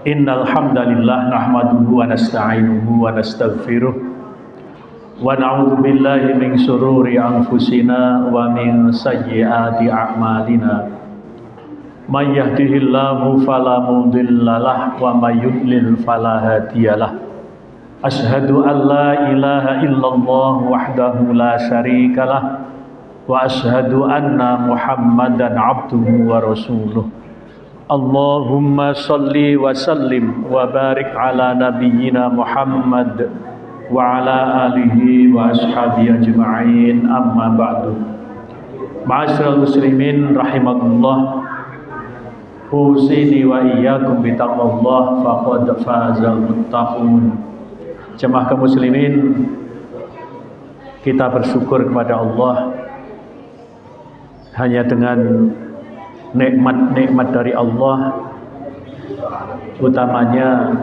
Innal hamdalillah nahmaduhu wa nasta'inuhu wa nastaghfiruh wa na'udzu billahi min shururi anfusina wa min sayyiati a'malina. May yahdihillahu fala mudhillalah wa may yudlil fala hadiyalah. Asyhadu an la ilaha illallah wahdahu la syarikalah wa asyhadu anna Muhammadan abduhu wa rasuluh. Allahumma salli wa sallim wa barik ala nabiyyina Muhammad wa ala alihi wa ashabihi ajma'in, amma ba'du. Ma'asyiral muslimin rahimakumullah, usini wa iyyakum bi taqwallah faqad fazal muttaqun. Jemaah kaum muslimin, kita bersyukur kepada Allah hanya dengan nikmat-nikmat dari Allah, utamanya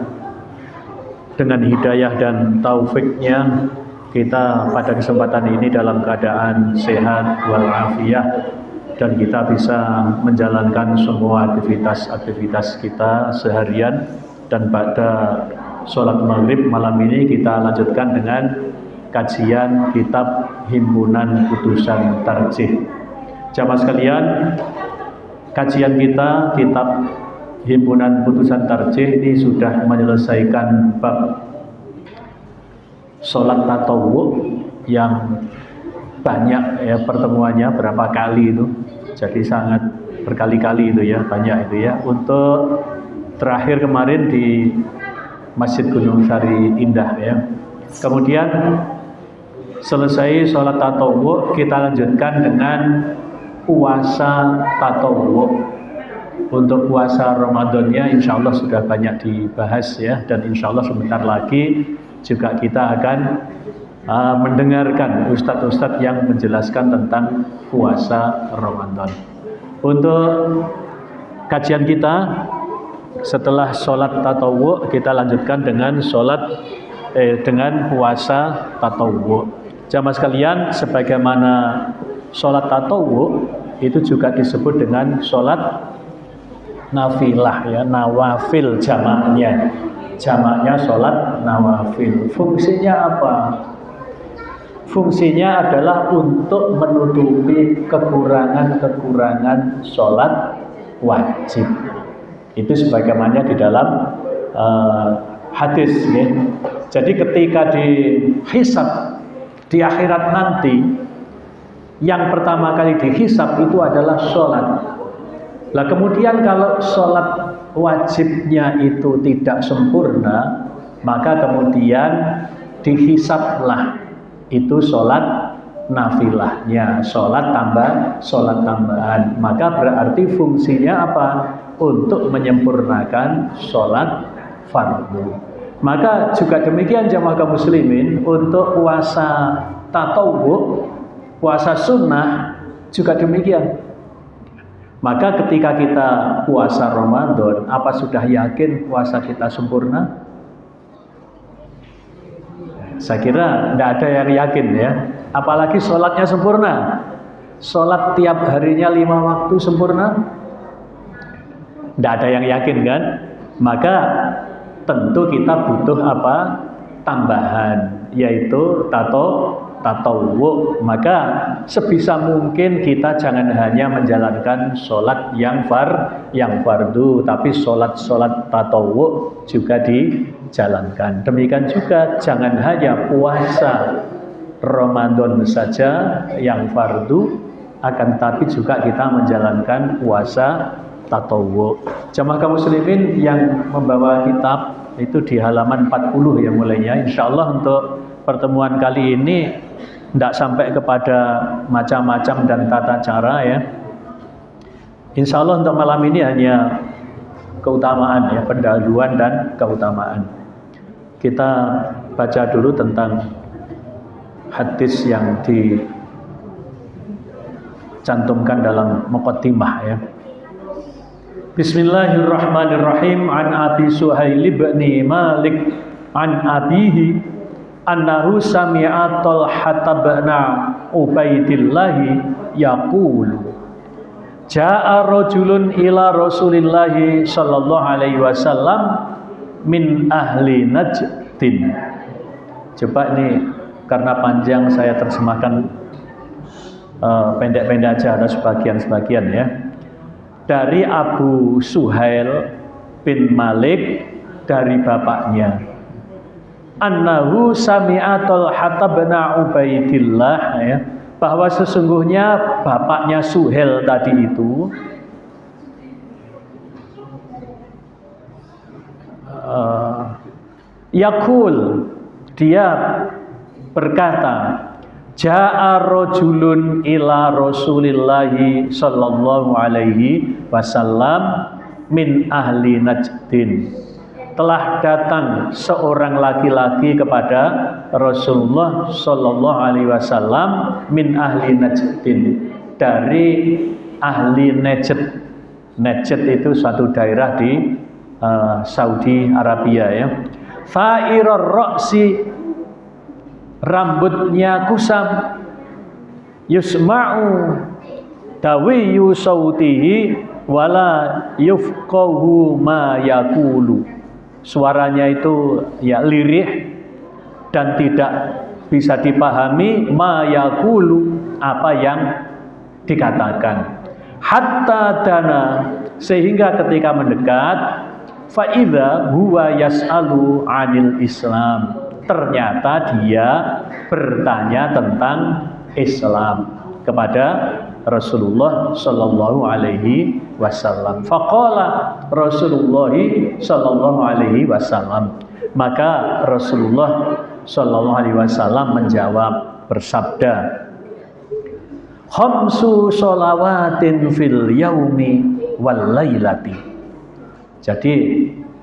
dengan hidayah dan taufiknya kita pada kesempatan ini dalam keadaan sehat walafiat, dan kita bisa menjalankan semua aktivitas kita seharian. Dan pada sholat maghrib malam ini kita lanjutkan dengan kajian kitab Himpunan Putusan Tarjih. Jamaah sekalian, kajian kita kitab Himpunan Putusan Tarjih ini sudah menyelesaikan bab sholat tatawwu yang banyak ya pertemuannya, berapa kali itu, jadi sangat berkali-kali itu ya, banyak itu ya. Untuk terakhir kemarin di Masjid Gunung Sari Indah ya. Kemudian selesai sholat tatawwu, kita lanjutkan dengan puasa tatawwu. Untuk puasa Ramadannya insya Allah sudah banyak dibahas ya, dan insya Allah sebentar lagi juga kita akan mendengarkan ustadz-ustadz yang menjelaskan tentang puasa Ramadan. Untuk kajian kita setelah sholat tatawwu, kita lanjutkan dengan dengan puasa tatawwu. Jamaah sekalian, sebagaimana sholat tatawwu itu juga disebut dengan sholat nafilah ya, nawafil jamaknya sholat nawafil. Fungsinya apa? Fungsinya adalah untuk menutupi kekurangan sholat wajib. Itu sebagaimana di dalam hadis ya. Jadi ketika dihisab di akhirat nanti, yang pertama kali dihisab itu adalah sholat. Lah kemudian kalau sholat wajibnya itu tidak sempurna, maka kemudian dihisablah itu sholat nafilahnya, sholat tambahan. Maka berarti fungsinya apa? Untuk menyempurnakan sholat fardu. Maka juga demikian jamaah kaum muslimin, untuk puasa tatawwu, puasa sunnah juga demikian. Maka ketika kita puasa Ramadan, apa sudah yakin puasa kita sempurna? Saya kira tidak ada yang yakin ya. Apalagi sholatnya sempurna. Sholat tiap harinya 5 waktu sempurna, tidak ada yang yakin kan? Maka tentu kita butuh apa? Tambahan, yaitu tatawwu. Maka sebisa mungkin kita jangan hanya menjalankan sholat yang fardu, tapi sholat tatawwu juga dijalankan. Demikian juga jangan hanya puasa Ramadan saja yang fardu, akan tapi juga kita menjalankan puasa tatawwu. Jamaah kaum muslimin yang membawa kitab itu di halaman 40 ya mulainya. Insyaallah untuk pertemuan kali ini tidak sampai kepada macam-macam dan tata cara ya. Insyaallah untuk malam ini hanya keutamaan ya, pendahuluan dan keutamaan. Kita baca dulu tentang hadis yang dicantumkan dalam muqaddimah ya. Bismillahirrahmanirrahim. An Abi Suhail bin Malik an abihi annahu sami'a Talhata bin Ubaidillah yaqulu Ja'a rajulun ila Rasulillahi sallallahu alaihi wasallam min ahli Najdin. Coba ini karena panjang saya terjemahkan pendek-pendek aja, ada sebagian-sebagian ya. Dari Abu Suhail bin Malik dari bapaknya. Annahu sami'a Talha bin Ubaidillah ya, bahwa sesungguhnya bapaknya Suhail tadi itu yaqul, dia berkata, ja'a rajulun ila Rasulillahi sallallahu alaihi wasallam min ahli Najdin. Telah datang seorang laki-laki kepada Rasulullah sallallahu alaihi wasallam min ahli Najdin, dari ahli Najd. Najd itu suatu daerah di Saudi Arabia ya. Fa'irar ra'si, rambutnya kusam, yusma'u dawiyu sautihi wala yufqahu ma yaqulu. Suaranya itu ya lirih dan tidak bisa dipahami ma yaqulu, apa yang dikatakan. Hatta dana, sehingga ketika mendekat, fa idza huwa yas'alu 'anil Islam, ternyata dia bertanya tentang Islam kepada Rasulullah sallallahu alaihi wasallam. Faqala Rasulullah sallallahu alaihi wasallam, maka Rasulullah sallallahu alaihi wasallam menjawab, bersabda, khamsu sholawatin fil yaumi wal lailati. Jadi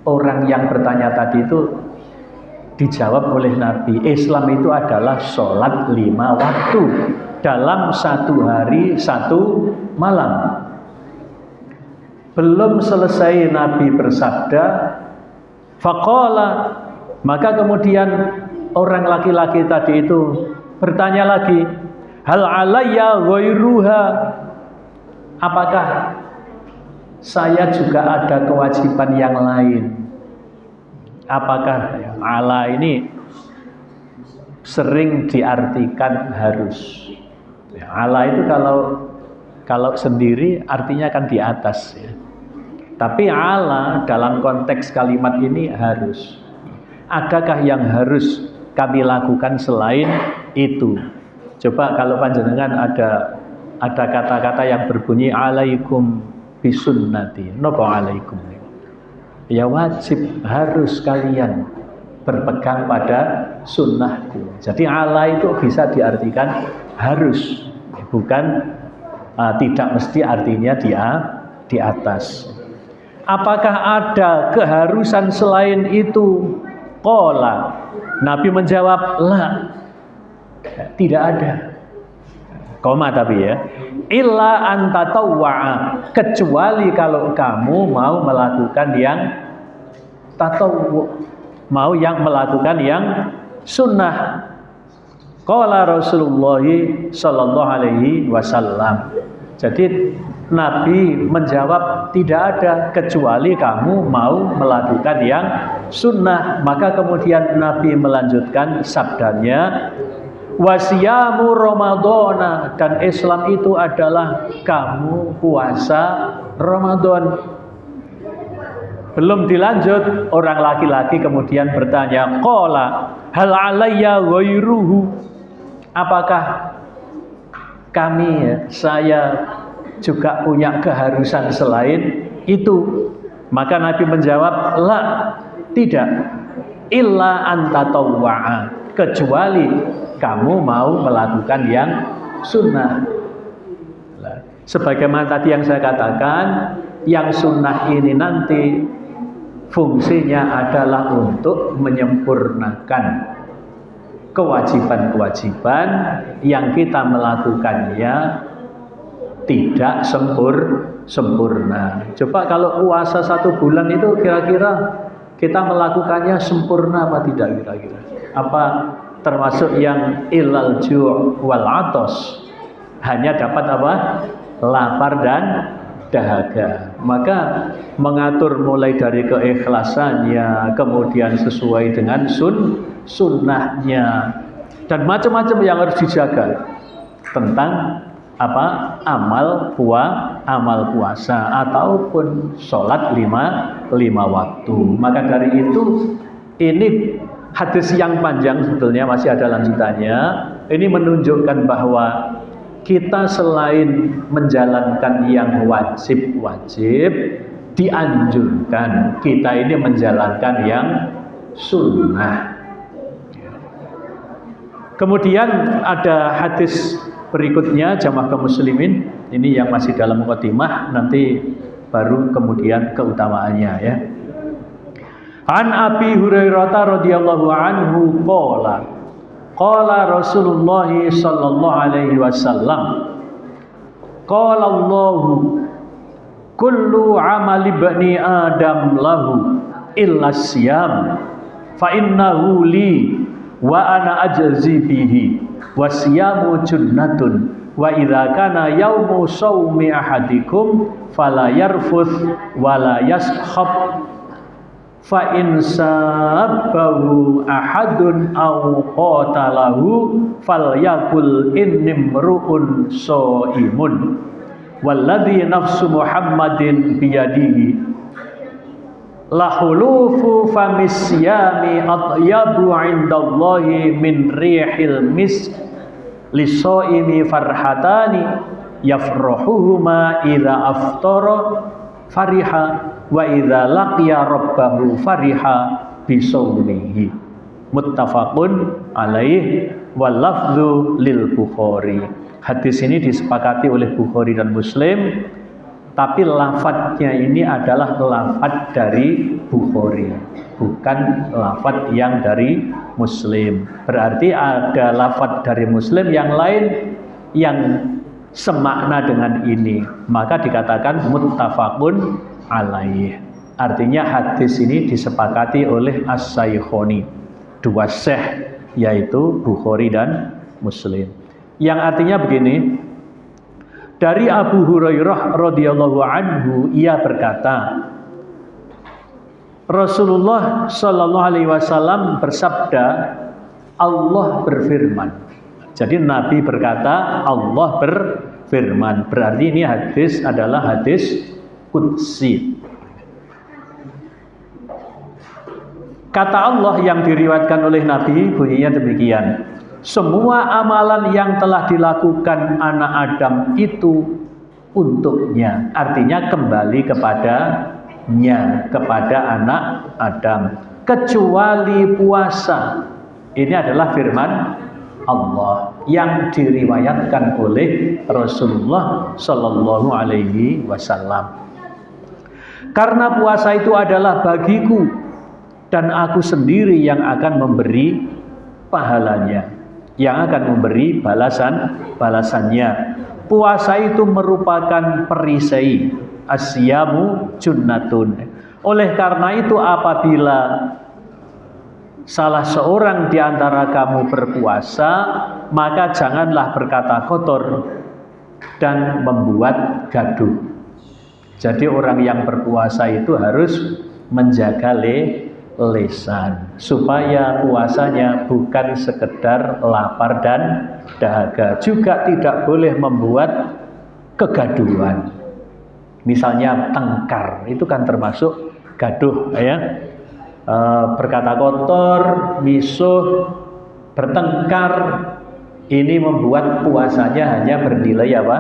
orang yang bertanya tadi itu dijawab oleh Nabi, Islam itu adalah sholat 5 waktu dalam 1 hari 1 malam. Belum selesai Nabi bersabda, faqala, maka kemudian orang laki-laki tadi itu bertanya lagi, hal alayya ghairuha, apakah saya juga ada kewajiban yang lain? Apakah ala ini sering diartikan harus. Ala itu kalau sendiri artinya kan di atas ya. Tapi ala dalam konteks kalimat ini harus. Adakah yang harus kami lakukan selain itu? Coba kalau panjenengan ada kata-kata yang berbunyi alaikum bisunnati, napa alaikum? Ya wajib, harus kalian berpegang pada sunnahku. Jadi ala itu bisa diartikan harus, bukan tidak mesti artinya di atas. Apakah ada keharusan selain itu? Qala, Nabi menjawab, la, tidak ada. Koma tapi ya, illa antatawwa'a, kecuali kalau kamu mau melakukan yang tatawwu, mau yang melakukan yang sunnah. Qala Rasulullah sallallahu alaihi wasallam. Jadi Nabi menjawab tidak ada kecuali kamu mau melakukan yang sunnah. Maka kemudian Nabi melanjutkan sabdanya, wasiyamu Ramadhana, dan Islam itu adalah kamu puasa Ramadan. Belum dilanjut, orang laki-laki kemudian bertanya, qala hal alayya ghairuhu, apakah saya juga punya keharusan selain itu? Maka Nabi menjawab, la, tidak, illa antatawwa'a, kecuali kamu mau melakukan yang sunnah. Sebagaimana tadi yang saya katakan, yang sunnah ini nanti fungsinya adalah untuk menyempurnakan kewajiban-kewajiban yang kita melakukannya tidak sempurna. Coba kalau puasa 1 bulan itu kira-kira kita melakukannya sempurna apa tidak kira-kira? Apa termasuk yang ilal ju' wal atos, hanya dapat apa? Lapar dan dahaga. Maka mengatur mulai dari keikhlasannya, kemudian sesuai dengan sunnahnya, dan macam-macam yang harus dijaga tentang apa, amal puasa ataupun sholat lima waktu. Maka dari itu, ini hadis yang panjang sebetulnya, masih ada lanjutannya. Ini menunjukkan bahwa kita selain menjalankan yang wajib-wajib, dianjurkan kita ini menjalankan yang sunnah. Kemudian ada hadis berikutnya, jamaah kaum muslimin, ini yang masih dalam mukadimah, nanti baru kemudian keutamaannya ya. An Abi Hurairah radhiyallahu anhu qala Rasulullah sallallahu alaihi wasallam, qala Allahu kullu amali bani Adam lahu illa siyam fa innahu li wa ana ajzi bihi wasiyamu junnatun wa idza kana yaumu shaumi ahadikum fala yarfuth wala yaskhab fa in sabbahu ahadun aw qatalahu falyakul innimru'un shaimun walladzi nafsu Muhammadin biyadihi lahulufu famisyami atyabu indallahi min rihil misk lisoimi farhatani yafrahuhuma idza aftara fariha wa idza laqiya rabbahu fariha bisawmihi. Muttafaqun alaih wal lafdzu lil Bukhari. Hadis ini disepakati oleh Bukhari dan Muslim, tapi lafadznya ini adalah lafadz dari Bukhari, bukan lafadz yang dari Muslim. Berarti ada lafadz dari Muslim yang lain yang semakna dengan ini, maka dikatakan muttafaqun alaih. Artinya hadis ini disepakati oleh as-Saikhoni, dua syekh, yaitu Bukhari dan Muslim. Yang artinya begini, dari Abu Hurairah radhiyallahu anhu, ia berkata, Rasulullah sallallahu alaihi wasallam bersabda, Allah berfirman. Jadi Nabi berkata, Allah berfirman. Berarti ini hadis adalah hadis qudsi. Kata Allah yang diriwayatkan oleh Nabi bunyinya demikian. Semua amalan yang telah dilakukan anak Adam itu untuknya. Artinya kembali kepadanya, kepada anak Adam. Kecuali puasa. Ini adalah firman Allah yang diriwayatkan oleh Rasulullah Sallallahu Alaihi Wasallam. Karena puasa itu adalah bagiku dan aku sendiri yang akan memberi pahalanya, yang akan memberi balasannya. Puasa itu merupakan perisai, asyamu junnatun. Oleh karena itu apabila salah seorang di antara kamu berpuasa, maka janganlah berkata kotor dan membuat gaduh. Jadi orang yang berpuasa itu harus menjaga lisan, supaya puasanya bukan sekedar lapar dan dahaga. Juga tidak boleh membuat kegaduhan. Misalnya tengkar, itu kan termasuk gaduh ya. Berkata kotor, misuh, bertengkar, ini membuat puasanya hanya bernilai apa?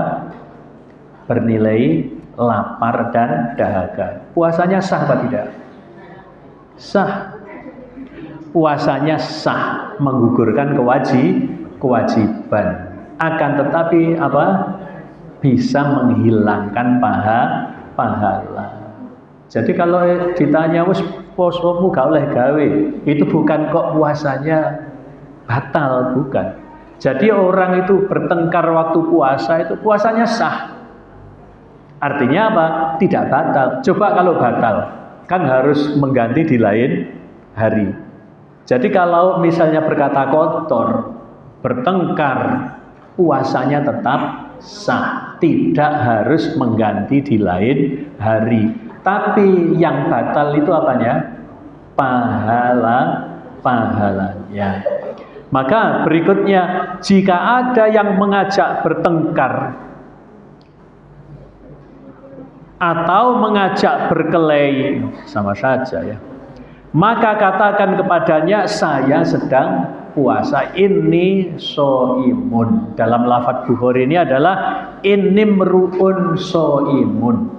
Bernilai lapar dan dahaga. Puasanya sah apa tidak? Sah. Puasanya sah, menggugurkan kewajiban. Akan tetapi apa? Bisa menghilangkan pahala. Jadi kalau ditanya wis posomu gak oleh gawe, itu bukan kok puasanya batal, bukan. Jadi orang itu bertengkar waktu puasa, itu puasanya sah. Artinya apa? Tidak batal. Coba kalau batal, kan harus mengganti di lain hari. Jadi kalau misalnya berkata kotor, bertengkar, puasanya tetap sah. tidak harus mengganti di lain hari. Tapi yang batal itu apanya? Pahalanya. Maka berikutnya, jika ada yang mengajak bertengkar atau mengajak berkelahi, sama saja ya, maka katakan kepadanya, saya sedang puasa, inni so'imun. Dalam lafadz Bukhari ini adalah inni mru'un so'imun.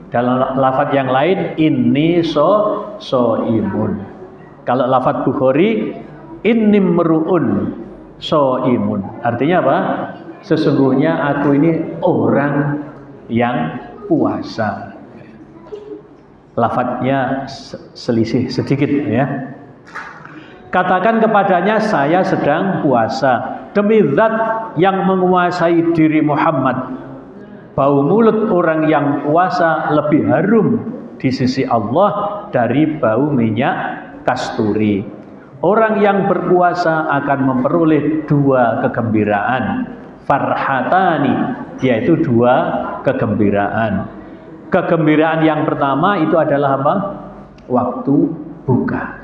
Dalam lafadz yang lain, inni so'imun. Kalau lafadz Bukhari, inni mru'un so'imun. Artinya apa? Sesungguhnya aku ini orang yang puasa. Lafadznya selisih sedikit ya. Katakan kepadanya, saya sedang puasa. Demi zat yang menguasai diri Muhammad, bau mulut orang yang puasa lebih harum di sisi Allah dari bau minyak kasturi. Orang yang berpuasa akan memperoleh dua kegembiraan, farhatani, yaitu dua kegembiraan. Kegembiraan yang pertama itu adalah apa? Waktu buka.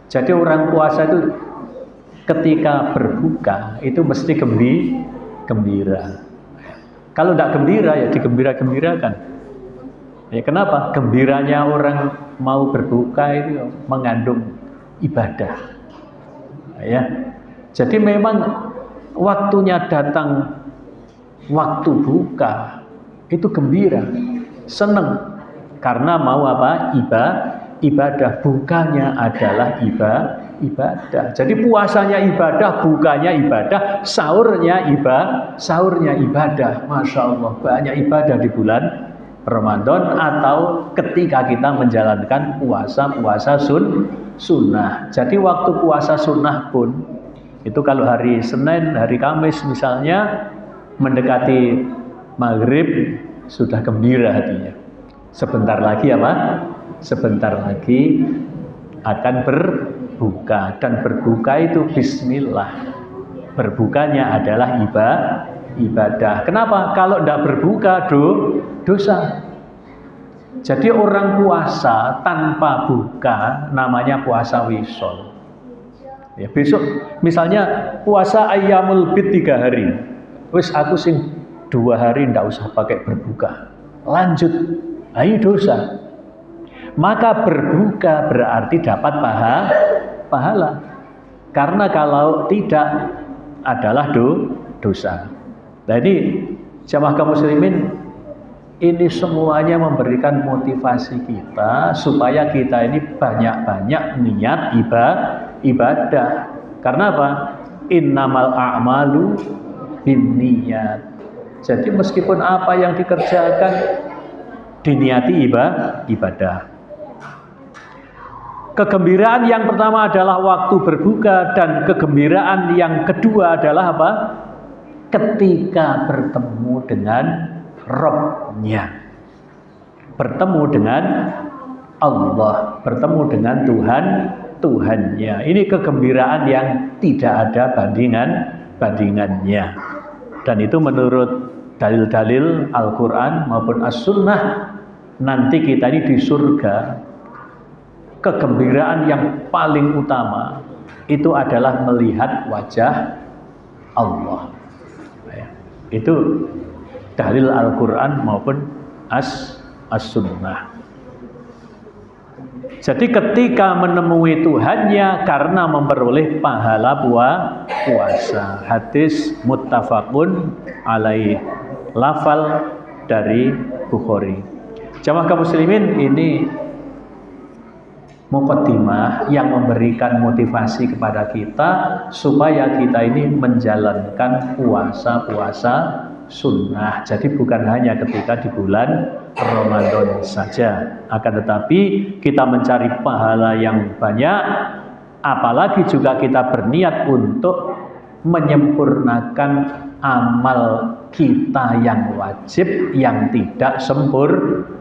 Jadi orang puasa itu ketika berbuka itu mesti gembira. Kalau tidak gembira ya digembira-gembirakan. Ya, kenapa? Gembiranya orang mau berbuka itu mengandung ibadah. Ya. Jadi memang waktunya datang waktu buka itu gembira, senang karena mau apa? Ibadah. Bukanya adalah ibadah. Jadi puasanya ibadah, bukanya ibadah, sahurnya ibadah. Masya Allah, banyak ibadah di bulan Ramadan atau ketika kita menjalankan puasa sunnah. Jadi waktu puasa sunnah pun itu kalau hari Senin, hari Kamis misalnya mendekati maghrib sudah gembira hatinya. Sebentar lagi apa? Sebentar lagi akan berbuka, dan berbuka itu bismillah. Berbukanya adalah ibadah. Kenapa? Kalau tidak berbuka dosa. Jadi orang puasa tanpa buka namanya puasa wisol. Ya, besok misalnya puasa ayyamul bid 3 hari. Wis aku sing 2 hari ndak usah pakai berbuka. Lanjut. Ayo dosa. Maka berbuka berarti dapat pahala. Karena kalau tidak adalah dosa. Nah ini jamaah kaum muslimin, ini semuanya memberikan motivasi kita supaya kita ini banyak-banyak niat ibadah. Karena apa? Innamal a'malu binniyat. Jadi meskipun apa yang dikerjakan diniati ibadah. Kegembiraan yang pertama adalah waktu berbuka, dan kegembiraan yang kedua adalah apa? Ketika bertemu dengan Rabb-Nya. Bertemu dengan Allah, bertemu dengan Tuhannya. Ini kegembiraan yang tidak ada bandingannya. Dan itu menurut dalil-dalil Al-Quran maupun As-Sunnah, nanti kita ini di surga, kegembiraan yang paling utama itu adalah melihat wajah Allah. Itu dalil Al-Quran maupun As-Sunnah. Jadi ketika menemui Tuhannya karena memperoleh pahala puasa. Hadis muttafaqun alaih, lafal dari Bukhari. Jamaah kaum muslimin, ini muqaddimah yang memberikan motivasi kepada kita supaya kita ini menjalankan puasa sunnah. Jadi bukan hanya ketika di bulan Ramadan saja, akan tetapi kita mencari pahala yang banyak, apalagi juga kita berniat untuk menyempurnakan amal kita yang wajib, yang tidak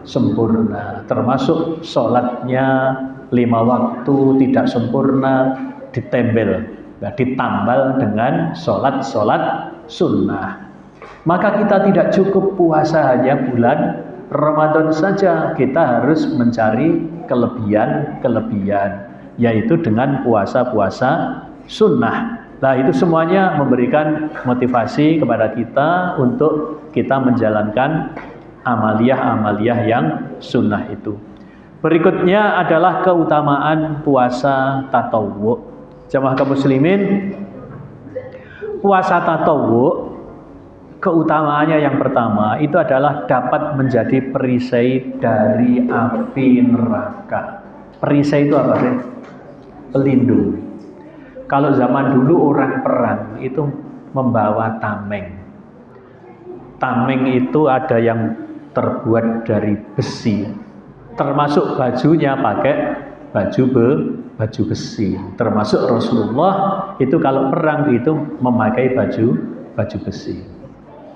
sempurna, termasuk sholatnya 5 waktu tidak sempurna, ditambal dengan sholat sunnah. Maka kita tidak cukup puasa hanya bulan Ramadan saja, kita harus mencari kelebihan-kelebihan, yaitu dengan puasa-puasa sunnah. Nah, itu semuanya memberikan motivasi kepada kita untuk kita menjalankan amaliyah-amaliyah yang sunnah itu. Berikutnya adalah keutamaan puasa tatawwu. Jamaah kaum muslimin, puasa tatawwu keutamaannya yang pertama itu adalah dapat menjadi perisai dari api neraka. Perisai itu apa sih? Pelindung. Kalau zaman dulu orang perang itu membawa tameng. Tameng itu ada yang terbuat dari besi. Termasuk bajunya pakai baju besi. Termasuk Rasulullah itu kalau perang itu memakai baju besi.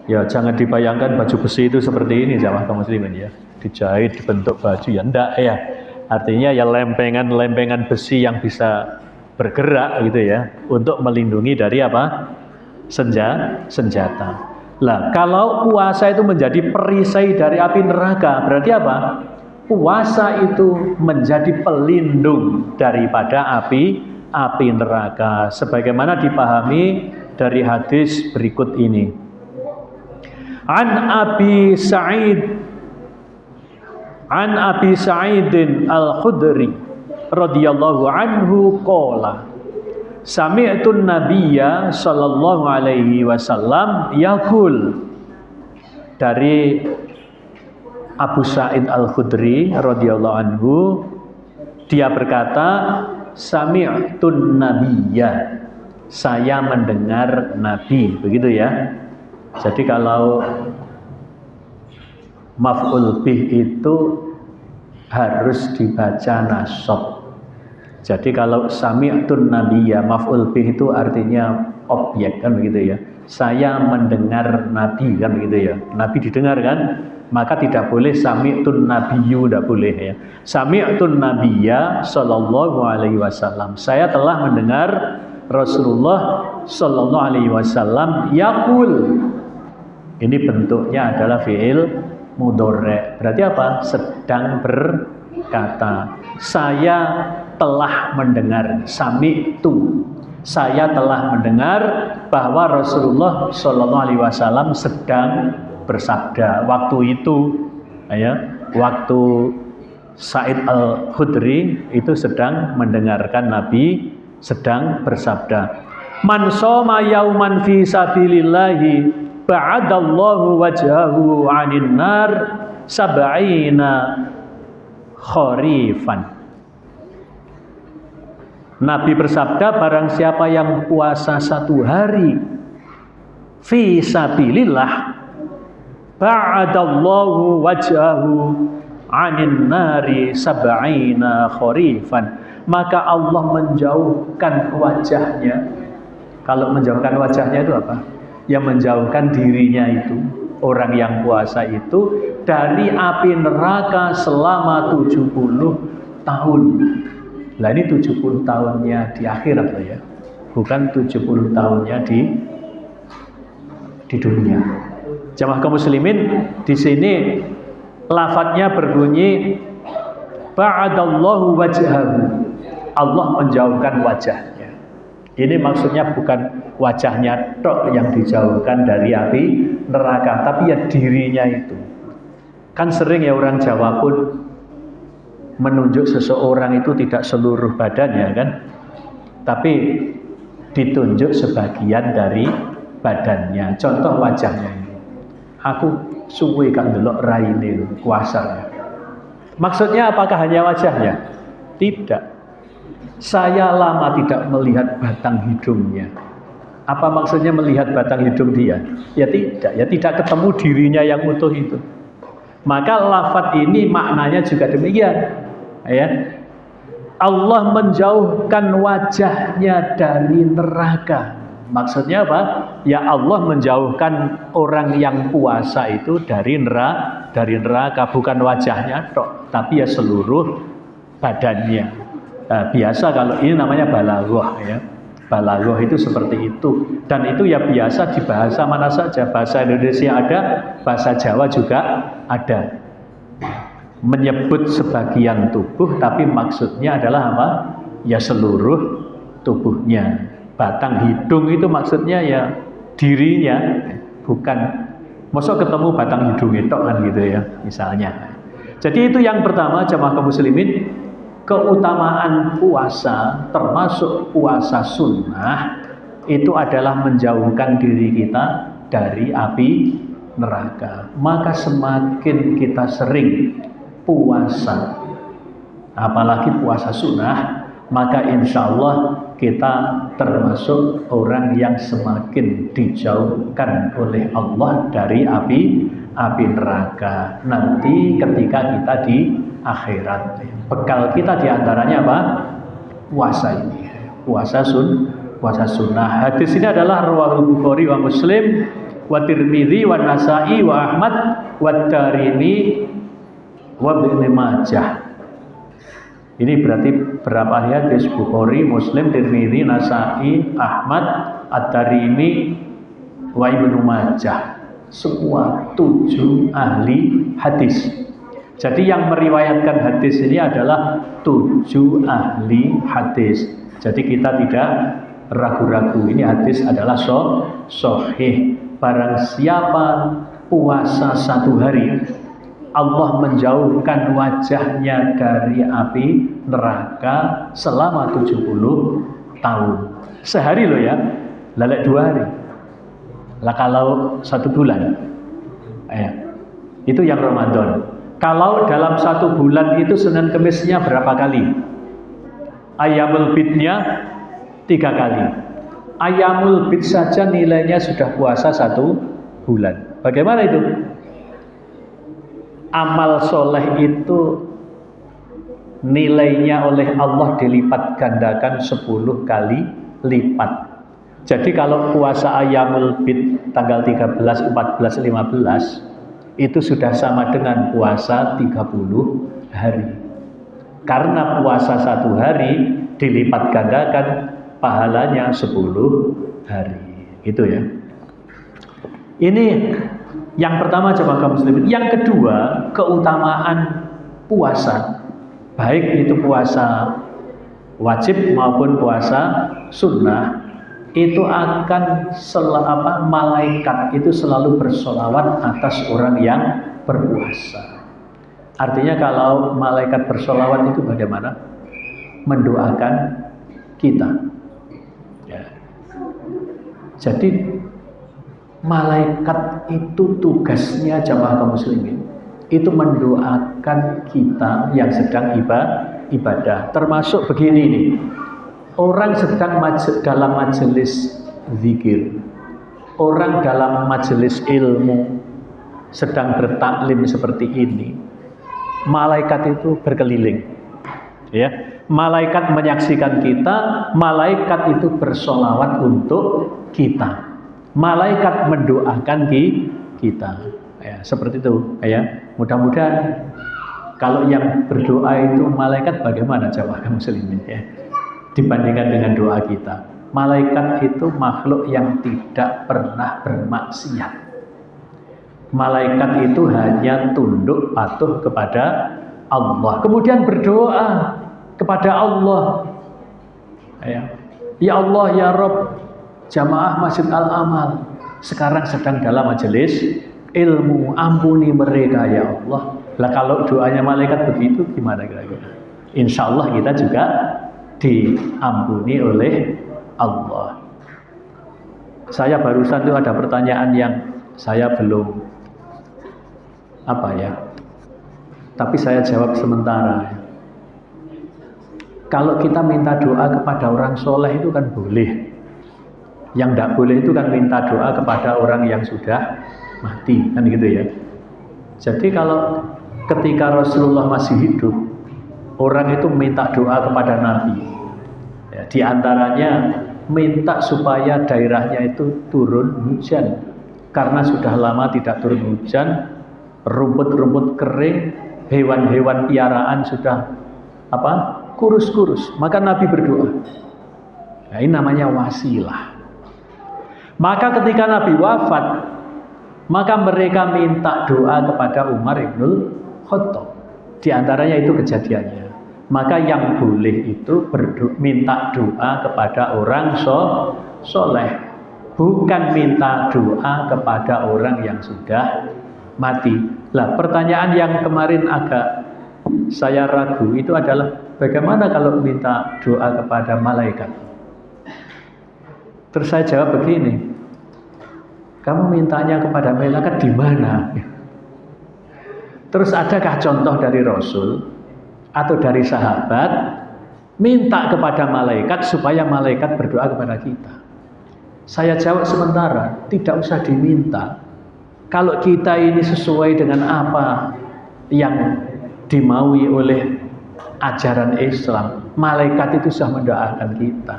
Ya jangan dibayangkan baju besi itu seperti ini jamaah kaum muslimin ya. Dijahit dibentuk baju ya enggak ya. Artinya ya lempengan besi yang bisa bergerak gitu ya untuk melindungi dari apa? Senjata. Lah, kalau puasa itu menjadi perisai dari api neraka, berarti apa? Puasa itu menjadi pelindung daripada api neraka sebagaimana dipahami dari hadis berikut ini. An Abi Sa'idin Al-Khudri radhiyallahu anhu qala sami'tun nabiyya sallallahu alaihi wasallam yaqul. Dari Abu Sa'id Al-Khudri radhiyallahu anhu, dia berkata, sami'tun nabiyya, saya mendengar nabi, begitu ya. Jadi kalau maf'ul bih itu harus dibaca nasab. Jadi kalau sami'tun nabiyya, maf'ul bih itu artinya objek kan begitu ya. Saya mendengar nabi kan begitu ya. Nabi didengar kan? Maka tidak boleh sami'tun nabiyyu, tidak boleh ya. Sami'tun nabiyya sallallahu alaihi wasallam. Saya telah mendengar Rasulullah sallallahu alaihi wasallam yaqul. Ini bentuknya adalah fi'il mudhari'. Berarti apa? Sedang berkata. Saya telah mendengar, sami'tu. Saya telah mendengar bahwa Rasulullah sallallahu alaihi wasallam sedang bersabda. Waktu itu ya, waktu Sa'id Al-Khudri itu sedang mendengarkan Nabi sedang bersabda. Man shoma yauman fi sabilillahi ba'adallahu wajhahu 'anil nar sab'ina kharifan. Nabi bersabda, barang siapa yang puasa satu hari fi sabilillah ba'adallahu wajhahu 'anil nari sab'ina kharifan, maka Allah menjauhkan wajahnya. Kalau menjauhkan wajahnya itu apa? Yang menjauhkan dirinya itu, orang yang puasa itu dari api neraka selama 70 tahun. Nah ini 70 tahunnya di akhirat loh ya, bukan 70 tahunnya di dunia. Jamaah kaum muslimin, di sini lafadznya berbunyi ba'adallahu wajhahu, Allah menjauhkan wajahnya. Ini maksudnya bukan wajahnya tok yang dijauhkan dari api neraka, tapi ya dirinya itu. Kan sering ya orang Jawa pun menunjuk seseorang itu tidak seluruh badannya kan, tapi ditunjuk sebagian dari badannya. Contoh wajahnya ini. Aku suwe kan delok raine kuasa. Maksudnya apakah hanya wajahnya? Tidak. Saya lama tidak melihat batang hidungnya. Apa maksudnya melihat batang hidung dia? Ya tidak, ya tidak ketemu dirinya yang utuh itu. Maka lafadz ini maknanya juga demikian. Ya. Allah menjauhkan wajahnya dari neraka. Maksudnya apa? Ya Allah menjauhkan orang yang puasa itu dari neraka, bukan wajahnya tok, tapi ya seluruh badannya. Nah, biasa kalau ini namanya balaghah ya. Balaghah itu seperti itu, dan itu ya biasa di bahasa mana saja. Bahasa Indonesia ada, bahasa Jawa juga ada. Menyebut sebagian tubuh tapi maksudnya adalah apa? Ya seluruh tubuhnya. Batang hidung itu maksudnya ya dirinya, bukan masa ketemu batang hidung itu kan gitu ya misalnya. Jadi itu yang pertama jamaah kaum muslimin, keutamaan puasa termasuk puasa sunnah itu adalah menjauhkan diri kita dari api neraka. Maka semakin kita sering puasa, apalagi puasa sunnah, maka insya Allah kita termasuk orang yang semakin dijauhkan oleh Allah dari api neraka. Nanti ketika kita di akhirat, bekal kita diantaranya apa? Puasa ini, puasa sunnah. Hadis ini adalah riwayat Bukhari wa Muslim wa Tirmidzi wa Nasa'i wa Ahmad wa Darimi wa Ibnu Majah. Ini berarti berapa hadis? Bukhari, Muslim, Tirmidzi, Nasa'i, Ahmad, Ad-Darimi, wa Ibnu Majah. Semua 7 ahli hadis. Jadi yang meriwayatkan hadis ini adalah 7 ahli hadis. Jadi kita tidak ragu-ragu, ini hadis adalah sahih. Barang siapa puasa 1 hari, Allah menjauhkan wajahnya dari api neraka selama 70 tahun. Sehari loh ya, lalek 2 hari. Lah kalau 1 bulan, itu yang Ramadan. Kalau dalam 1 bulan itu Senin Kemisnya berapa kali? Ayamul bidnya 3 kali. Ayamul bid saja nilainya sudah puasa 1 bulan. Bagaimana itu? Amal soleh itu nilainya oleh Allah dilipat gandakan 10 kali lipat. Jadi kalau puasa Ayyamul Bid tanggal 13, 14, 15 itu sudah sama dengan puasa 30 hari. Karena puasa 1 hari dilipat gandakan pahalanya 10 hari. Itu ya. Ini yang pertama jemaah kaum muslimin. Yang kedua, keutamaan puasa, baik itu puasa wajib maupun puasa sunnah, itu akan malaikat itu selalu bersolawat atas orang yang berpuasa. Artinya kalau malaikat bersolawat itu bagaimana? Mendoakan kita. Ya. Jadi malaikat itu tugasnya jamaah kaum muslimin itu mendoakan kita yang sedang ibadah. Termasuk begini nih, orang sedang dalam majelis zikir, orang dalam majelis ilmu sedang bertaklim seperti ini, malaikat itu berkeliling, ya. Malaikat menyaksikan kita, malaikat itu bersolawat untuk kita. Malaikat mendoakan kita, ya, seperti itu, ya. Mudah-mudahan kalau yang berdoa itu malaikat bagaimana jamaah muslimin ya, dibandingkan dengan doa kita. Malaikat itu makhluk yang tidak pernah bermaksiat. Malaikat itu hanya tunduk patuh kepada Allah, kemudian berdoa kepada Allah. Ya Allah, ya Rabb, jamaah Masjid Al-Amal sekarang sedang dalam majelis ilmu, ampuni mereka ya Allah. Lah kalau doanya malaikat begitu gimana kira-kira? Insya Allah kita juga diampuni oleh Allah. Saya barusan itu ada pertanyaan yang saya belum tapi saya jawab sementara. Kalau kita minta doa kepada orang soleh itu kan boleh. Yang tidak boleh itu kan minta doa kepada orang yang sudah mati, kan gitu ya. Jadi kalau ketika Rasulullah masih hidup, orang itu minta doa kepada Nabi, ya, di antaranya minta supaya daerahnya itu turun hujan, karena sudah lama tidak turun hujan, rumput-rumput kering, hewan-hewan piaraan sudah kurus-kurus. Maka Nabi berdoa, Nah, ini namanya wasilah. Maka ketika Nabi wafat, maka mereka minta doa kepada Umar ibnul Khattab. Di antaranya itu kejadiannya. Maka yang boleh itu minta doa kepada orang soleh, bukan minta doa kepada orang yang sudah mati. Lah, pertanyaan yang kemarin agak saya ragu itu adalah bagaimana kalau minta doa kepada malaikat? Terus saya jawab begini, kamu mintanya kepada malaikat di mana? Terus adakah contoh dari Rasul atau dari sahabat minta kepada malaikat supaya malaikat berdoa kepada kita? Saya jawab sementara, tidak usah diminta. Kalau kita ini sesuai dengan apa yang dimaui oleh ajaran Islam, malaikat itu sudah mendoakan kita.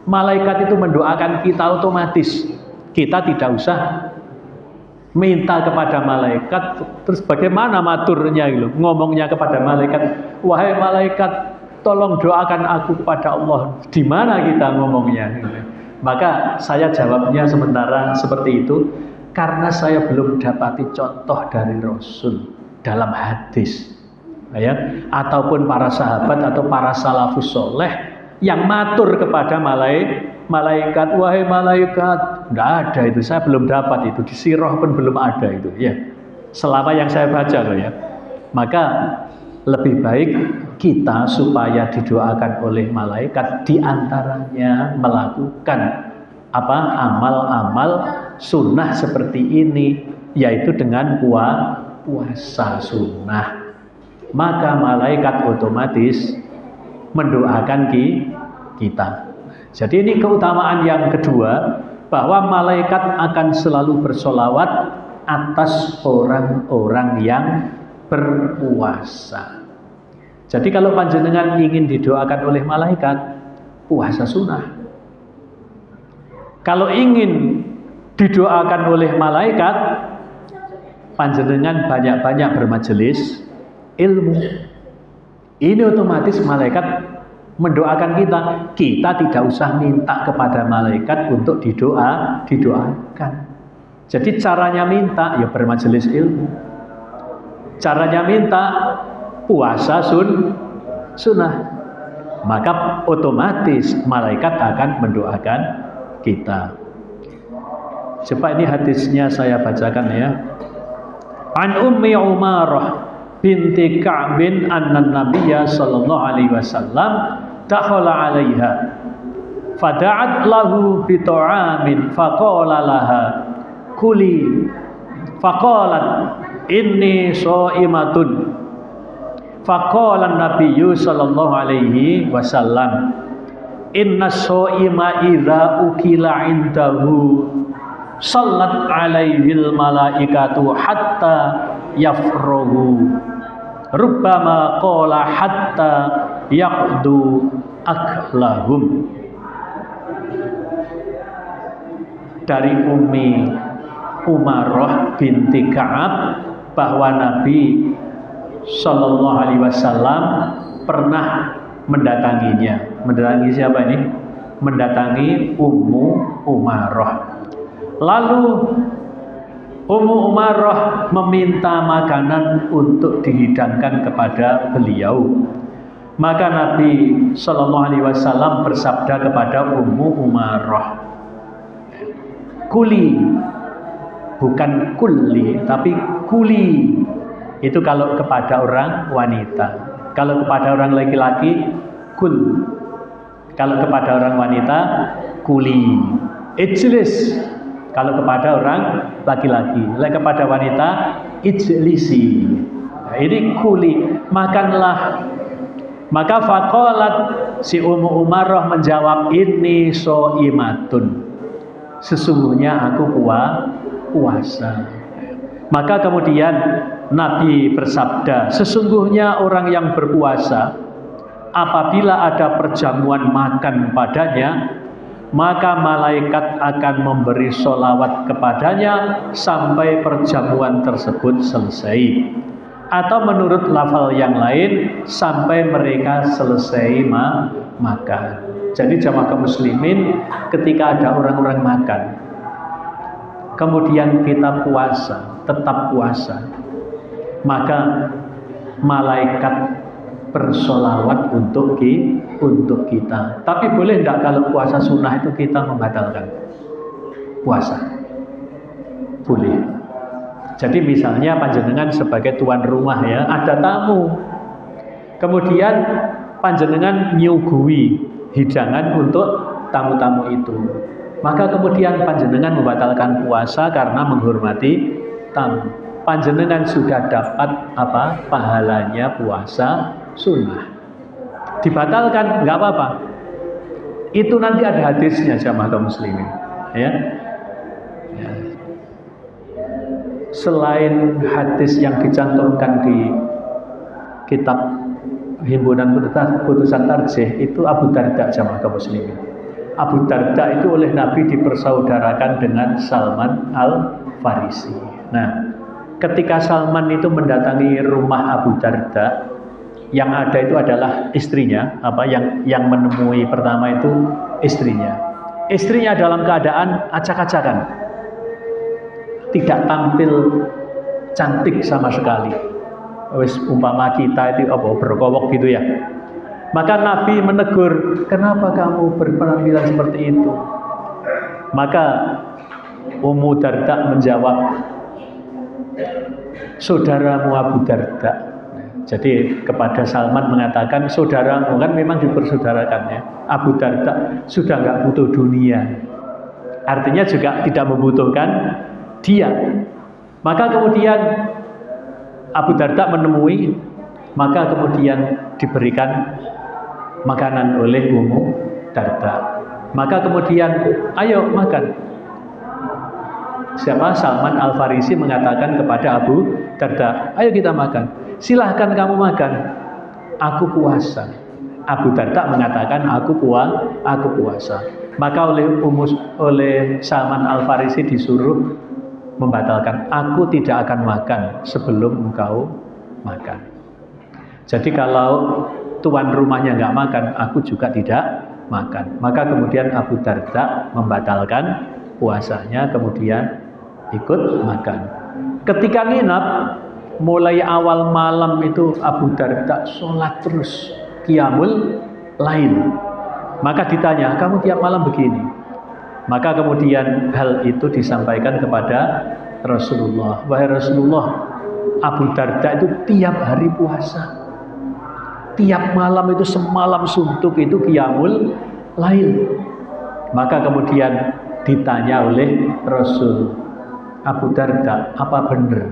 Malaikat itu mendoakan kita otomatis. Kita tidak usah minta kepada malaikat. Terus bagaimana maturnya gitu? Ngomongnya kepada malaikat, wahai malaikat, tolong doakan aku kepada Allah. Di mana kita ngomongnya? Maka saya jawabnya sementara seperti itu, karena saya belum dapati contoh dari Rasul dalam hadis, ya, ataupun para sahabat atau para salafus soleh yang matur kepada malaikat, wahai malaikat. Tidak ada itu, saya belum dapat itu, di sirah pun belum ada itu, ya, selama yang saya baca loh, ya. Maka lebih baik kita supaya didoakan oleh malaikat, diantaranya melakukan amal-amal sunnah seperti ini, yaitu dengan puasa sunnah. Maka malaikat otomatis mendoakan kita. Jadi ini keutamaan yang kedua, bahwa malaikat akan selalu bersolawat atas orang-orang yang berpuasa. Jadi kalau panjenengan ingin didoakan oleh malaikat, puasa sunnah. Kalau ingin didoakan oleh malaikat, panjenengan banyak-banyak bermajelis ilmu. Ini otomatis malaikat mendoakan kita. Kita tidak usah minta kepada malaikat untuk didoakan. Jadi caranya minta ya bermajelis ilmu. Caranya minta puasa sunnah. Maka otomatis malaikat akan mendoakan kita. Coba ini hadisnya saya bacakan, ya. An Ummi Umarah binti Ka'bin anna Nabiyya sallallahu alaihi wasallam dakhala 'alaiha fada'at lahu bi ta'amin faqala laha kuli faqalat inni sha'imatun faqala an-nabiyyu sallallahu alaihi wasallam inna sha'ima idza ukila 'indahu sallat 'alaihil malaikatu hatta yafrohu rubbama qala hatta yaqdu aklahum. Dari Ummi Umarah binti Ka'ab bahwa Nabi Sallallahu Alaihi Wasallam pernah mendatanginya. Mendatangi siapa ini? Mendatangi Ummu Umarah. Lalu Ummu Umarah meminta makanan untuk dihidangkan kepada beliau. Maka Nabi Sallallahu Alaihi Wasallam bersabda kepada Ummu Umarah, kuli, bukan kulli, tapi kuli. Itu kalau kepada orang wanita. Kalau kepada orang laki-laki, kul. Kalau kepada orang wanita, kuli. Ijlis. Kalau kepada orang laki-laki, kepada wanita, ijlisi. Nah, ini kuli, makanlah. Maka faqalat, si Ummu Umarah menjawab, inni shaimatun. Sesungguhnya aku puasa. Maka kemudian Nabi bersabda, sesungguhnya orang yang berpuasa apabila ada perjamuan makan padanya, maka malaikat akan memberi sholawat kepadanya sampai perjamuan tersebut selesai. Atau menurut lafal yang lain, sampai mereka selesai makan. Jadi jamaah kaum muslimin, ketika ada orang-orang makan, kemudian kita puasa, tetap puasa, maka malaikat bersolawat untuk kita. Tapi boleh tidak kalau puasa sunnah itu kita membatalkan puasa? Boleh. Jadi misalnya panjenengan sebagai tuan rumah ya, ada tamu, kemudian panjenengan nyuguhi hidangan untuk tamu-tamu itu, maka kemudian panjenengan membatalkan puasa karena menghormati tamu. Panjenengan sudah dapat apa? Pahalanya puasa sunnah. Dibatalkan nggak apa-apa. Itu nanti ada hadisnya jamaah kaum muslimin. Ya. Selain hadis yang dicantumkan di kitab Himpunan Putusan Tarjih, itu Abu Darda jamaah kaum muslimin. Abu Darda itu oleh Nabi dipersaudarakan dengan Salman Al-Farisi. Nah, ketika Salman itu mendatangi rumah Abu Darda, yang ada itu adalah istrinya, yang menemui pertama itu istrinya. Istrinya dalam keadaan acak-acakan, tidak tampil cantik sama sekali. Wis umpama kita itu berkowok gitu ya. Maka Nabi menegur, kenapa kamu berpenampilan seperti itu? Maka Ummu Darda menjawab, saudaramu Abu Darda. Jadi kepada Salman mengatakan, saudaramu, kan memang dipersaudarakannya. Abu Darda sudah nggak butuh dunia, artinya juga tidak membutuhkan dia. Maka kemudian Abu Darda menemui, maka kemudian diberikan makanan oleh Ummu Darda. Maka kemudian, ayo makan. Siapa? Salman Al-Farisi mengatakan kepada Abu Darda, ayo kita makan. Silahkan kamu makan, aku puasa. Abu Darda mengatakan, aku puasa. Maka oleh Salman Al-Farisi disuruh membatalkan, aku tidak akan makan sebelum engkau makan. Jadi kalau tuan rumahnya nggak makan, aku juga tidak makan. Maka kemudian Abu Darda membatalkan puasanya, kemudian ikut makan. Ketika nginap, mulai awal malam itu Abu Darda sholat terus, qiyamul lail. Maka ditanya, kamu tiap malam begini? Maka kemudian hal itu disampaikan kepada Rasulullah. Wahai Rasulullah, Abu Darda itu tiap hari puasa, tiap malam itu semalam suntuk itu qiyamul lail. Maka kemudian ditanya oleh Rasul, Abu Darda, apa benar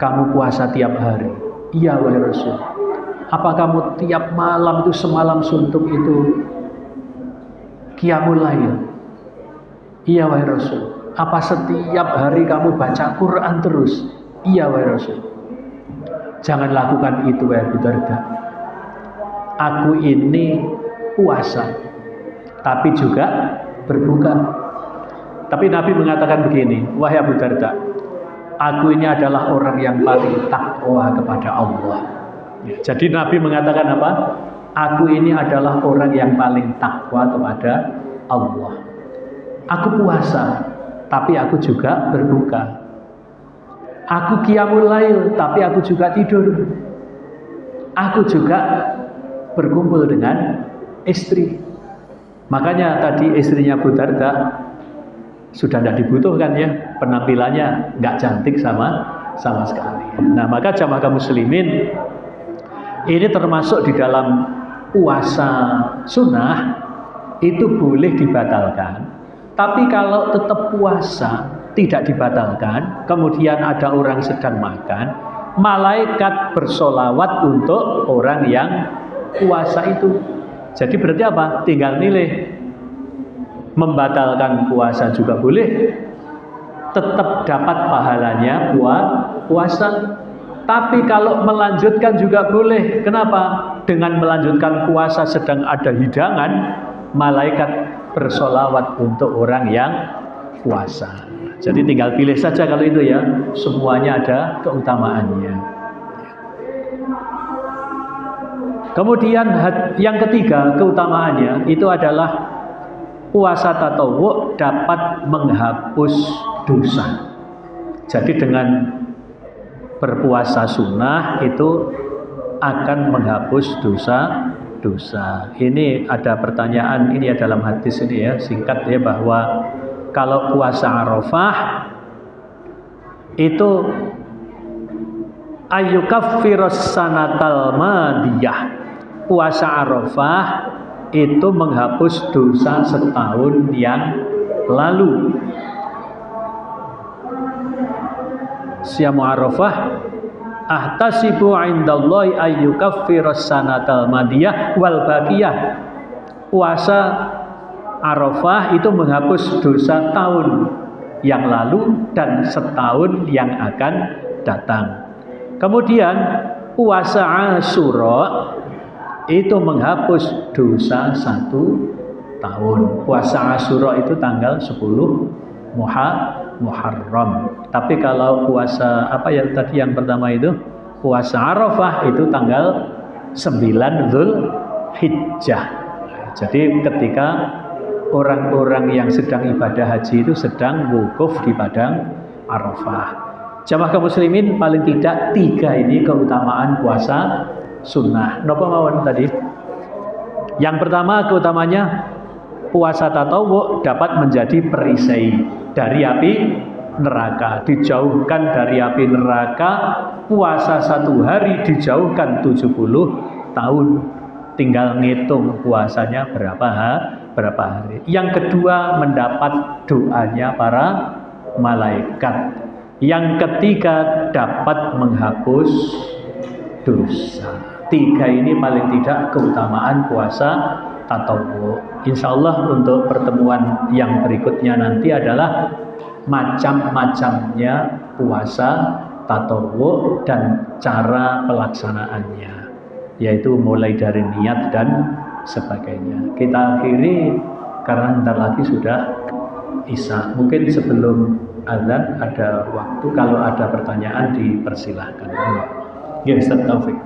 kamu puasa tiap hari? Iya wahai Rasul. Apa kamu tiap malam itu semalam suntuk itu qiyamul lail? Iya wahai Rasul. Apa setiap hari kamu baca Quran terus? Iya wahai Rasul. Jangan lakukan itu wahai Abu Darda. Aku ini puasa, tapi juga berbuka. Tapi Nabi mengatakan begini, wahai Abu Darda, aku ini adalah orang yang paling takwa kepada Allah. Jadi Nabi mengatakan apa? Aku ini adalah orang yang paling takwa kepada Allah. Aku puasa, tapi aku juga berbuka. Aku qiyamul lail, tapi aku juga tidur. Aku juga berkumpul dengan istri. Makanya tadi istrinya Abu Darda sudah tidak dibutuhkan ya, penampilannya nggak cantik sama sekali. Nah, maka jamaah kaum muslimin, ini termasuk di dalam puasa sunnah, itu boleh dibatalkan. Tapi kalau tetap puasa tidak dibatalkan, kemudian ada orang sedang makan, malaikat bersolawat untuk orang yang puasa itu. Jadi berarti apa? Tinggal milih. Membatalkan puasa juga boleh, tetap dapat pahalanya puasa. Tapi kalau melanjutkan juga boleh. Kenapa? Dengan melanjutkan puasa sedang ada hidangan, malaikat bersolawat untuk orang yang puasa. Jadi tinggal pilih saja kalau itu ya, semuanya ada keutamaannya. Kemudian yang ketiga keutamaannya itu adalah puasa tatawwu dapat menghapus dosa. Jadi dengan berpuasa sunnah itu akan menghapus dosa. Ini ada pertanyaan ini ya dalam hadis ini ya, singkat ya, bahwa kalau puasa Arafah itu ayyukaffiras sanatal madiyah. Puasa Arafah itu menghapus dosa setahun yang lalu. Siyamu Arafah ahtasibu indallahi ayyukaffiras sanatal madiyah wal baqiyah. Puasa Arafah itu menghapus dosa tahun yang lalu dan setahun yang akan datang. Kemudian puasa Asyura itu menghapus dosa 1 tahun. Puasa Asyura itu tanggal 10 Muharram. Tapi kalau puasa apa ya tadi yang pertama itu, puasa Arafah itu tanggal 9 Dzulhijjah. Jadi ketika orang-orang yang sedang ibadah haji itu sedang wukuf di padang Arafah. Jamaah kaum muslimin, paling tidak 3 ini keutamaan puasa sunnah. Napa mawon tadi? Yang pertama keutamanya puasa tatawwu dapat menjadi perisai dari api neraka, dijauhkan dari api neraka. Puasa 1 hari dijauhkan 70 tahun. Tinggal ngitung puasanya berapa hari. Yang kedua mendapat doanya para malaikat. Yang ketiga dapat menghapus dosa. 3 ini paling tidak keutamaan puasa tatawwu. Insya Allah untuk pertemuan yang berikutnya nanti adalah macam-macamnya puasa tatawwu dan cara pelaksanaannya, yaitu mulai dari niat dan sebagainya. Kita akhiri karena bentar lagi sudah Isya. Mungkin sebelum azan ada waktu, kalau ada pertanyaan dipersilahkan. Ya, Ustaz Taufik.